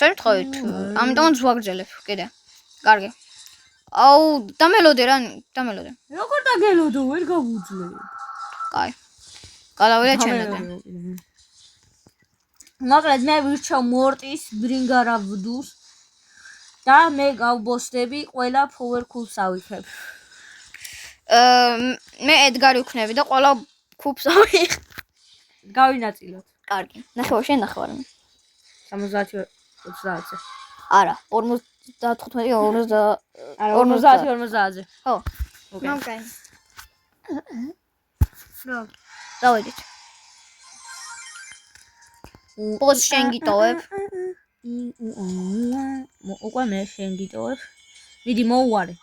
ვერ მტყავით. ამიტომაც ვაგრძელებ კიდე. კარგი. აუ, დამელოდე რა, დამელოდე. როგორ დაგელოდო, ვერ გავუძლე. კაი. გადავიდე ჩემზე. მაგრამ მე ვირჩევ მორტის ბრინგარავდუს და მე გავბოსდები ყველა ფოვერკულს ავიქებ. მე ედგარი ვქნები და ყველა კუბს ავიღ. გავინაწილოთ. კარგი. ნახევარ შენ ნახევარ. 70-30-ზე. არა, 55-50-ზე. არა, 50-50-ზე. ხო. მოკაი. რა. დავედით. პოს შენ გიტოვებ. უკვე მე შენ გიტოვებ. მიდი მოუარე.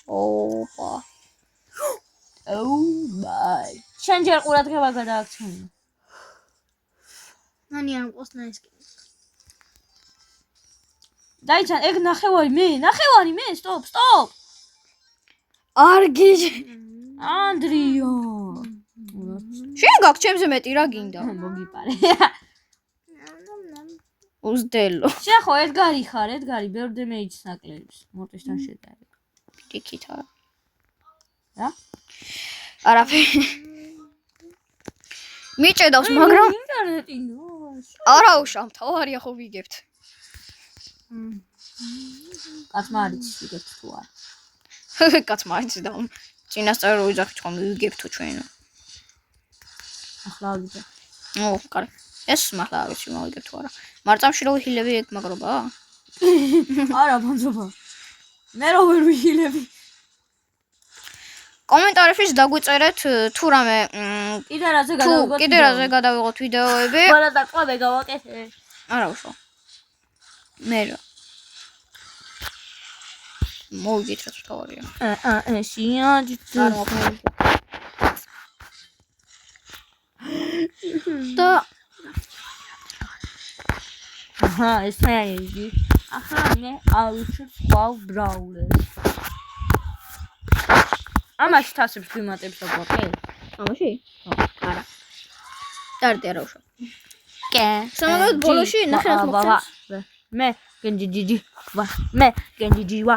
ოპა. Oh my. შენ ჯერ ყურადღება გადააქცევინო. მანიან ყოსნაისკი. დაიჩან, ეგ ნახევარი მე, stop. არ გიჟე. ანდრიო. შენ გაქვს ჩემზე მეტი რა გინდა? მოგიპარე. უზდელო. შენ ხო ედგარი ხარ, ბევრ დემეიჯს ნაკლებს მორტისთან შედარებით. პიკით არა. რა? არაფერი. მიჭედავს, მაგრამ ინტერნეტი ნო. არა უშავ, თავარია ხო ვიგებთ. კაცმა არის ვიგებთ თუ არა. კაცმა არის და წინასწარ რო იძახი თქვენ ვიგებთ თუ ჩვენო. ახლა ვიგე. ო, კარგი. ეს მართლა არ ვიცი მოვიგებ თუ არა. მარწამში რო ვიხილები ეგ მაგრობა? არა, ბანძობა. მე რო ვერ ვიხილები. კომენტარებში დაგვიწერეთ თუ რამე კიდე რაზე გადავიღოთ. კიდე რაზე გადავიღოთ ვიდეოები. ყველა დაწყობე გავაკეთე. არა უშო. მე რა. მოვიგეთ რაც თავარია. შიაჯი. არ მოხმები. და აჰა, ეს მეი. ახლა მე ავიჩვენე სხვა ბრაულერს. ამაში თასებს ვიმატებს და გვაქვს? ამაში? ხო. არა. დარდი არა უშო. კე. სამაგოდ ბოლოში ნახე რა მოხდეს. მე გენჯიჯი ვა. მე გენჯიჯი ვა.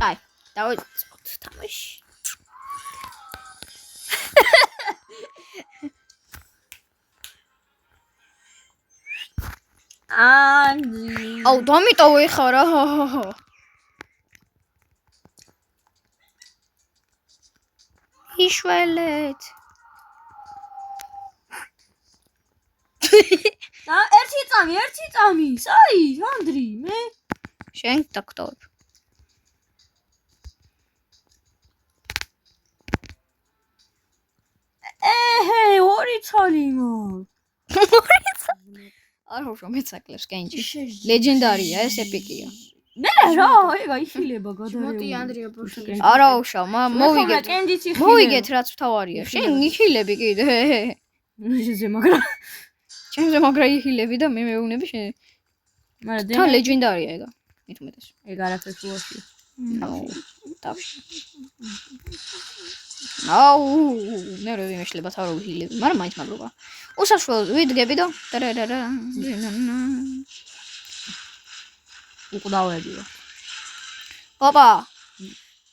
აი, დავიწყოთ თამაში. ანდრი. აუ, დამიტოვე ხარ რა. იშველეთ. და ერთი წამი. საი, ანდრი, მე შენ დაგტოვებ. ორი ცალი მაქვს. არა უშო მეცაკლებს კენჯი. ლეგენდარია ეს ეპიკია. მე რა, ეგ აიხილება გადარეული. მოტი ანდრია ბორშა. არა უშო, მოვიგეთ. კენჯიც იხილება. მოვიგეთ რაც თავარია. შენ იხილები კიდე. შეზე მაგრამ ჩემზე მაგრა იხილები და მე მეუბნები შენ. მაგრამ თან ლეგენდარია ეგა. მithumetes. ეგ არაფერს უაში. თავში. აუ, მე რო ვიმეშლება თავ რო ვიხილები, მაგრამ მაინც მაგრობა. უსაშველო ვიდგები და დარარარა. უკვდავებია. ოპა.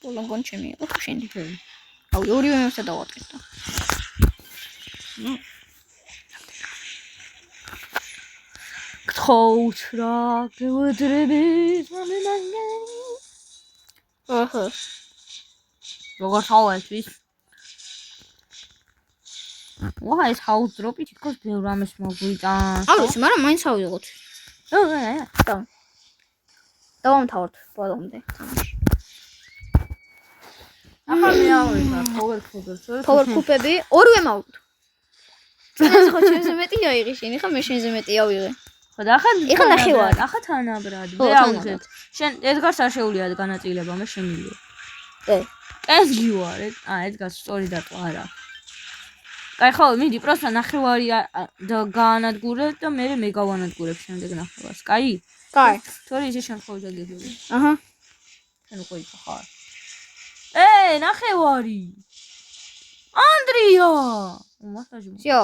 ბოლონგონ ჩემი იყო თუ შენი? აუ, ორივე მეც დავატკეთ და. გთხოვთ რა, გევედრებით მომენანგენი. აჰა. როგორ ხავეთვის? ვა, ეს ჰაუს დროპი თითქოს ბევრ რამეს მოგვიტანს. არ ვიცი, მაგრამ მაინც ავიღოთ. დავამთავროთ ბოლომდე თამაში. ახლა მე ავიღა ფოვერკუპები ორივე მოვიღოთ. ეს ხო ჩემზე მეტი აიღე შენ, ხა მე შენზე მეტი ავიღე. ხო და ეხლა ნახევარი. ახლა თანაბრად. ხო, მე თანაბრად. ავიღეთ. შენ ედგარს არ შეუძლია განაწილება, მე შემიძლია. ეს გიوار, ედგარს სწორი დატყვა არა. კაი ხო, მიდი, პროსტა ნახევარი და გაანადგურებ და მე გავანადგურებ შემდეგ ნახევარს. კაი? კაი. თორე ისე შემთხვევით გიგები. აჰა. შენ უკვე იქ ხარ. ნახევარი. ანდრია. მასაჟი. всё.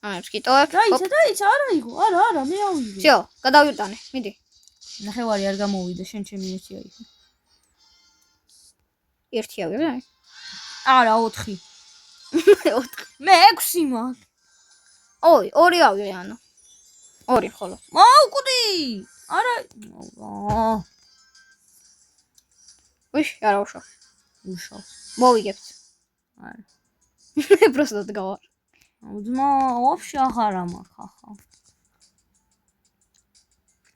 ამებს კიტოებ. დაიცა, არა იყო. არა, მე ავიღე. всё, გადავიტანე. მიდი. ნახევარი არ გამოვიდა, შენ ჩემი ერთი აიღე. ერთი ავიღე. არა, 4. 4. მე 6 მაქვს. ოი, 2 ავიღე ანუ. 2 ხოლო. მოვკვდი. არა. ვიშ, არა უშავ. უშავს. მოვიგებთ. არა. просто დგავარ. ძმა, ვაფშე აღარ მაქვს ახლა.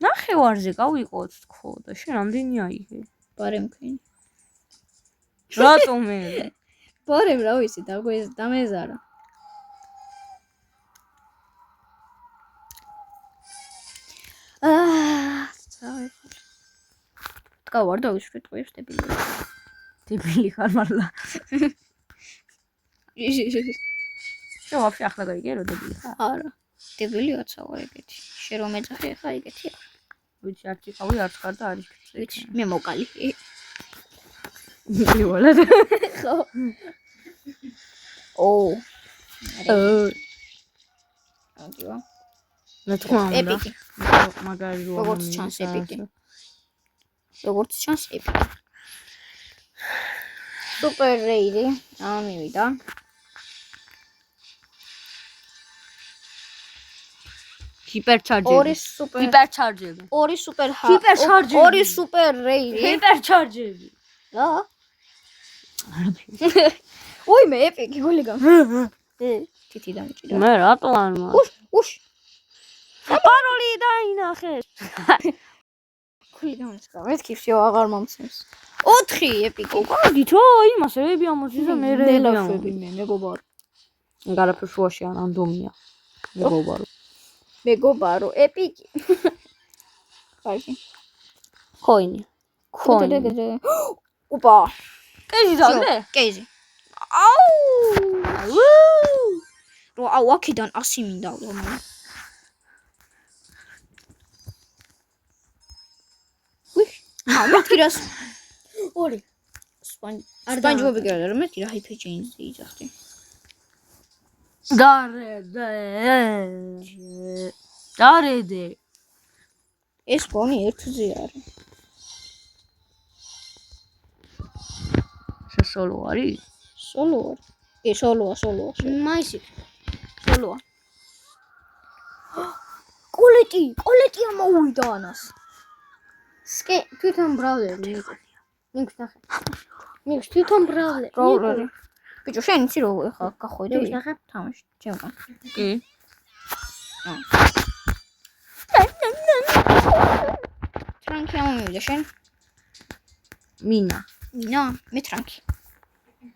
ნახევარზე გავიყოთ თქო და შენ რამდენი აიღე? ბარემ ქვენი. რატომ მე? ბარემ რა ვიცი, დამეზარა. დგავარ და ვისვრით ყויებს დებილი. დებილი ხარ მართლა. შენ ვაფშე ახლა გაიგე რომ დებილი ხარ? არა. დებილიაცა ვარ ეგეთი. შენ რომ ეძახე ხა ეგეთი. ვიცი არ ჩიყავი არც ხარ და არის ვიცი, მე მოკალი. მივალად. ხო. ო. აგივა. რა თქმა უნდა. ეპიკი. მაგარი რო როგორც ჩანს ეპიკი. როგორც ჩანს ეპიკი. სუპერ რეიდი ამივიდა. ჰიპერჩარჯერი. 2 სუპერ ჰიპერჩარჯერი. 2 სუპერ ჰიპერჩარჯერი. 2 სუპერ რეიდი. ჰიპერჩარჯერი. რა? ой, მე ეპიკი გულიგან. თითი დამჭირდა. მე რატო არ მაქვს? უშ. პაროლი დაინახე. გულიგან ესკა. მეთქი всё აღარ მომცემს. 4 ეპიკი. გითო იმას რეები ამოწი და მე ნელაშვები მე მეგობარო. გარაფერ შუაში არ რანდომია. მეგობარო. მეგობარო ეპიკი. კარგი. ხოინი. ოპა. კეჟი დავდე? კეჟი. აუ! რო აუ აქედან 100 მინდა რომ. ვიშ. მეთქირას. 2. სპანჯბობი გერა რომ მეთქირა ჰაიფეჯეინზე იძახდი. დარედე. ეს გონი 1-ზე არის. სოლო არის? სოლოა. სოლოა. მაისი. სოლოა. კოლეტი ამოვიდა ანას. სკე თვითონ ბრაულერი იყო. მიგს ნახე. მიგს თვითონ ბრაულერი. ბიჭო, შენ იცი რომ ხა გახვიდე? მიგს ნახე. თამაში, ჩემგან. კი. ტრანკი ამოვიდა შენ? მინა. მე ტრანკი.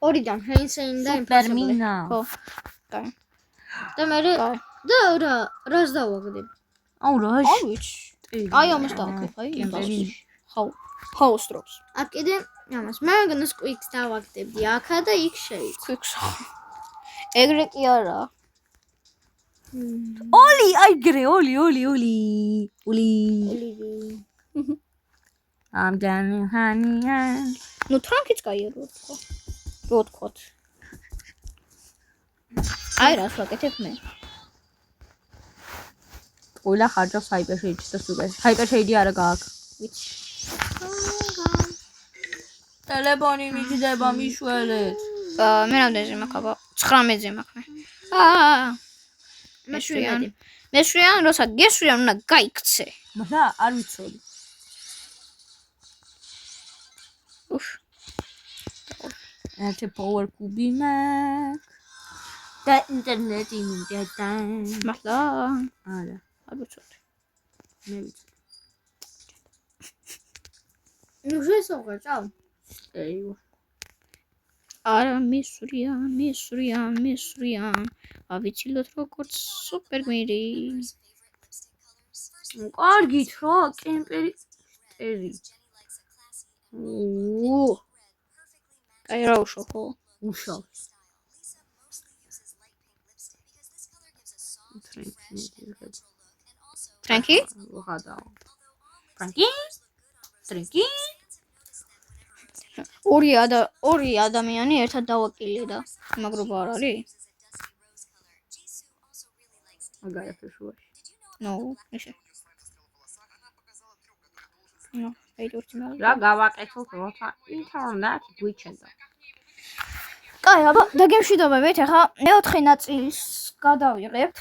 2-დან ჰეინსეინ და სუპერმინა. ხო. კაი. და მე და რას დავაგდებ? აუ რა ვიცი. აი ამას დავაკეთე, აი. ხაუსტრობს. აქ კიდე ამას მე მგონს კვიქს დავაგდებდი აქა და იქ შეიძლება. კვიქს. ეგრე კი არა. ოლი, აი გრე, ოლი. I'm done, honey. ნუ ტრანკიც კაია რო თქო. რო თქოთ. აი რას ვაკეთებ მე? ყველა ხარჯავს ჰაიპერშეიდს და სუპერ. ჰაიპერშეიდი არა გააქვს. ვიცი. ტელეფონი მიჯდება მიშველეთ. მე რამდენზე მაქვს აბა? 19-ზე მაქვს მე. მეშვიან, როცა გესვიან, უნდა გაიქცე. მაგრამ არ ვიცოდი. უშ. ერთი power კუბი მაქვს. და ინტერნეტი მინდა. მართლა? არა, არ ვიცოდი. მე ვიცი. ნუ შესაძლოა. ეიო. არა მისვრიან. ავიცილოთ როგორც სუპერ გმირი. კარგით რა, კემპერი ტერი. აი რა უშო ხო? უშავ. ტრანკი? ვღადაო. ტრანკი? ორი ადამიანი ერთად დავაკილე და მაგრობა არ არის? მაგარაფერ შუაში. ნო, ისე. ნო, ეიდურჩინალ. რა გავაკეთოთ, როცა ინტერნეტი გვიჩენდა. კაი, აბა, დაგემშვიდობებით, ახლა მეოთხე ნაწილს გადავიღებთ.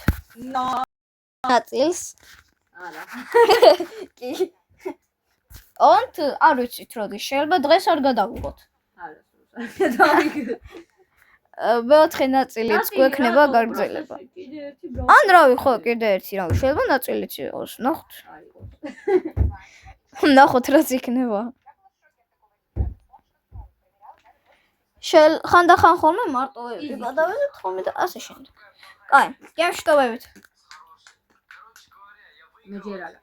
ნაწილს. არა. კი. ონთ, არ ვიცით როდის, შეიძლება დღეს არ გადავიღოთ. არა, დავიგე. მეოთხე ნაწილიც გვექნება გაგრძელება. ან რავი, ხო, კიდე ერთი რავი, შეიძლება ნაწილიც იყოს, ნახოთ. ნახოთ რაც იქნება. ხანდახან ხოლმე მარტოები გადავიღებთ ხოლმე და ასე შემდეგ. კაი, გემშვიდობებით. მე ჯერ არა.